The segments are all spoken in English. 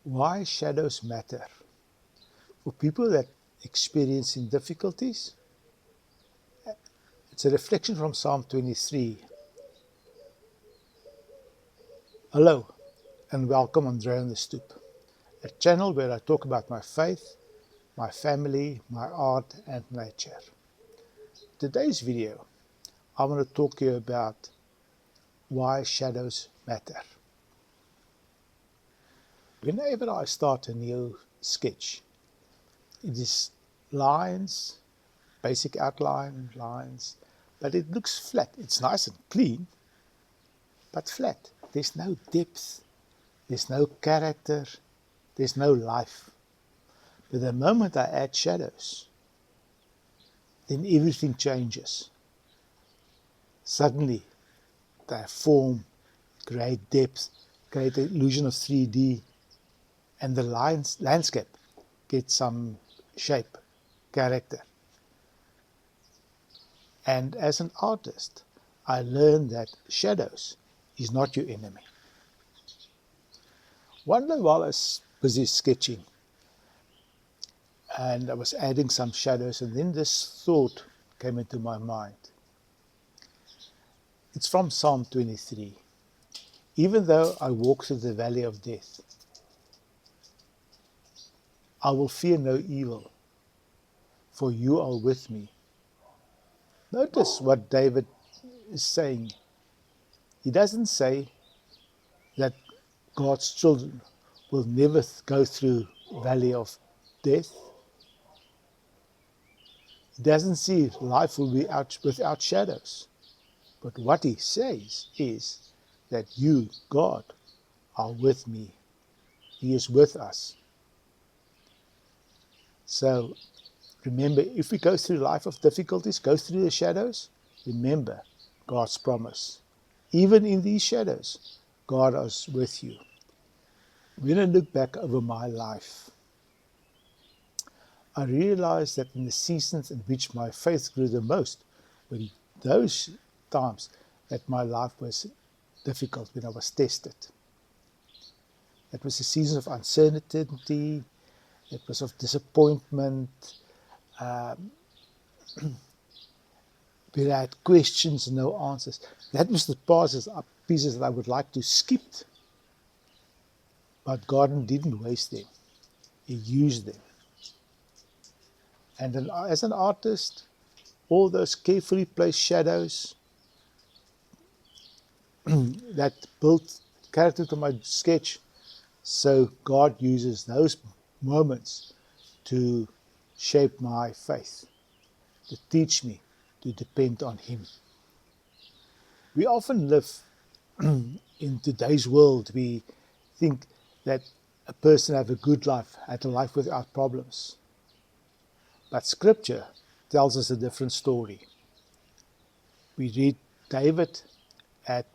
Why shadows matter. For people that experiencing difficulties, it's a reflection from Psalm 23. Hello and welcome on Dre on the Stoop, a channel where I talk about my faith, my family, my art and nature. Today's video, I want to talk to you about why shadows matter. Whenever I start a new sketch, it is lines, basic outline lines, but it looks flat. It's nice and clean, but flat. There's no depth, there's no character, there's no life. But the moment I add shadows, then everything changes. Suddenly, they form, create depth, create the illusion of 3D, and the landscape gets some shape, character. And as an artist, I learned that shadows is not your enemy. One day while I was busy sketching, and I was adding some shadows, and then this thought came into my mind. It's from Psalm 23. Even though I walk through the valley of death, I will fear no evil, for you are with me. Notice what David is saying. He doesn't say that God's children will never go through valley of death. He doesn't see life will be without shadows. But what he says is that you, God, are with me. He is with us. So remember, if we go through life of difficulties, go through the shadows, remember God's promise. Even in these shadows, God is with you. When I look back over my life, I realized that in the seasons in which my faith grew the most were those times that my life was difficult, when I was tested. It was a season of uncertainty, it was of disappointment, where I had questions and no answers. That was the pieces that I would like to skip. But God didn't waste them. He used them. And then, as an artist, all those carefully placed shadows that built character to my sketch, so God uses those moments to shape my faith, to teach me to depend on Him. We often live in today's world, we think that a person had a good life, had a life without problems. But Scripture tells us a different story. We read David had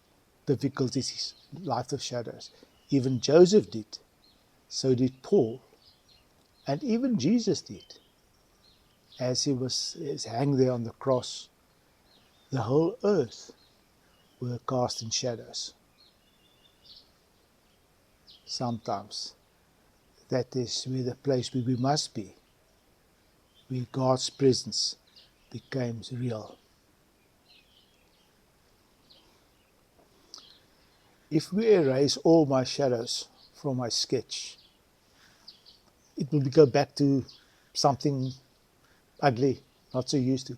difficulties, life of shadows. Even Joseph did. So did Paul. And even Jesus did. As he was hanged there on the cross, the whole earth were cast in shadows. Sometimes that is where the place where we must be, where God's presence becomes real. If we erase all my shadows from my sketch, it will go back to something ugly, not so used to.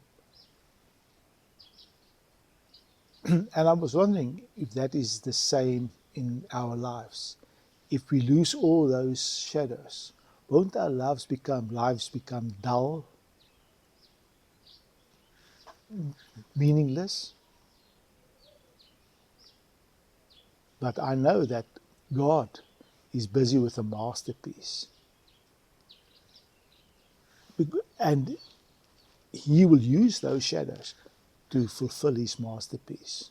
And I was wondering if that is the same in our lives. If we lose all those shadows, won't our lives become dull, meaningless? But I know that God is busy with a masterpiece. And He will use those shadows to fulfill His masterpiece.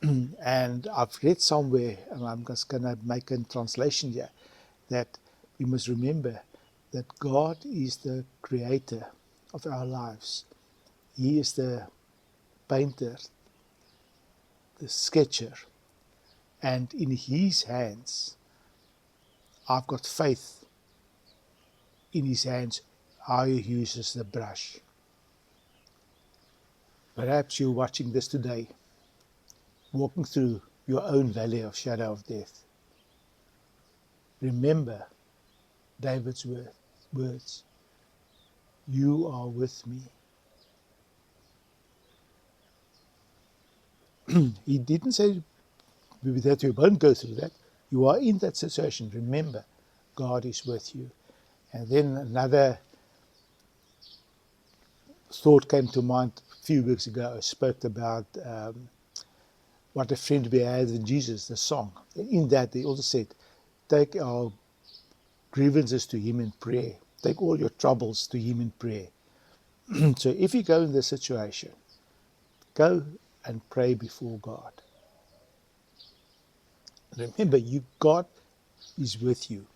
And I've read somewhere, and I'm just going to make a translation here, that we must remember that God is the creator of our lives. He is the painter, the sketcher, And in his hands, I've got faith in his hands, how he uses the brush. Perhaps you're watching this today, walking through your own valley of shadow of death. Remember David's words, you are with me. He didn't say that you won't go through that. You are in that situation. Remember, God is with you. And then another thought came to mind a few weeks ago. I spoke about what a friend we had in Jesus, the song. In that, they also said, take our grievances to him in prayer. Take all your troubles to him in prayer. So if you go in this situation, go and pray before God. Remember, God is with you.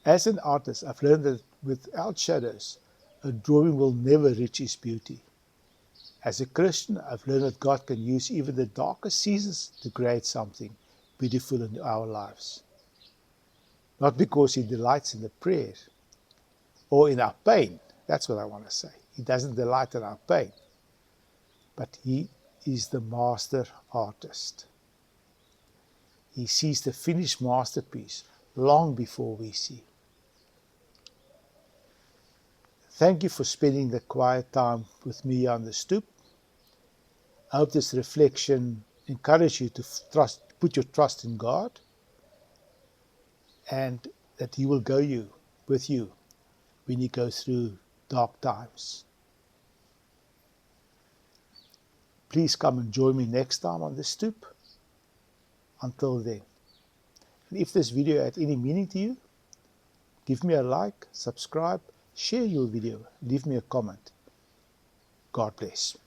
As an artist, I've learned that without shadows, a drawing will never reach its beauty. As a Christian, I've learned that God can use even the darkest seasons to create something beautiful in our lives. Not because he delights in the prayer or in our pain. That's what I want to say. He doesn't delight in our pain. But he is the master artist. He sees the finished masterpiece long before we see. Thank you for spending the quiet time with me on the stoop. I hope this reflection encourages you to put your trust in God, and that he will go with you when you go through dark times. Please come and join me next time on the stoop. Until then. And if this video had any meaning to you, give me a like, subscribe, share your video, leave me a comment. God bless.